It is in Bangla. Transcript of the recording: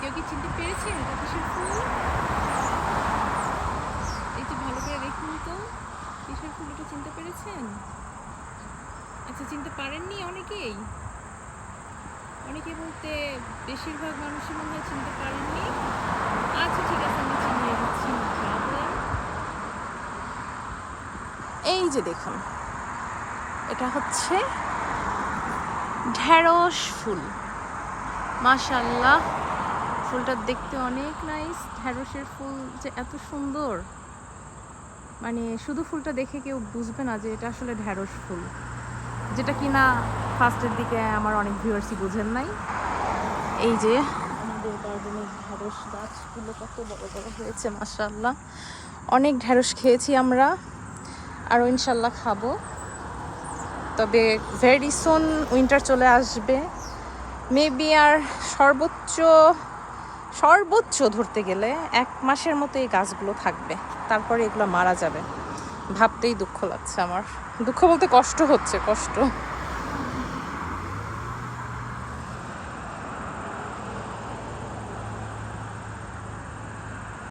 কেউ কি চিনতে পেরেছেন এটা কিসের ফুল? এই যে ভালো করে দেখুন তো, কিসের ফুল এটা চিনতে পেরেছেন? আচ্ছা, চিনতে পারেননি অনেকেই? অনেকে বলতে বেশিরভাগ মানুষই মনে হয় চিনতে পারেননি। আচ্ছা ঠিক আছে, আমি চিনিয়ে দিচ্ছি। এই যে দেখুন, এটা হচ্ছে ঢেঁড়স ফুল। মাশাআল্লাহ, ফুলটা দেখতে অনেক নাইস। ঢেঁড়সের ফুল যে এত সুন্দর, মানে শুধু ফুলটা দেখে কেউ বুঝবে না যে এটা আসলে ঢেঁড়স ফুল, যেটা কিনা ফার্স্টের দিকে আমার অনেক ভিউয়ার্সই বুঝেন নাই। এই যে আমাদের গার্ডেনের ঢেঁড়স গাছগুলো কত বড় বড় হয়েছে, মাশাআল্লাহ। অনেক ঢেঁড়স খেয়েছি আমরা, আরও ইনশাল্লাহ খাবো। তবে ভেরি সুন উইন্টার চলে আসবে, মেবি আর সর্বোচ্চ সর্বোচ্চ ধরতে গেলে 1 মাসের মতো এই গাছগুলো থাকবে, তারপরে এগুলো মারা যাবে। ভাবতেই দুঃখ লাগছে আমার, দুঃখ বলতে কষ্ট হচ্ছে, কষ্ট।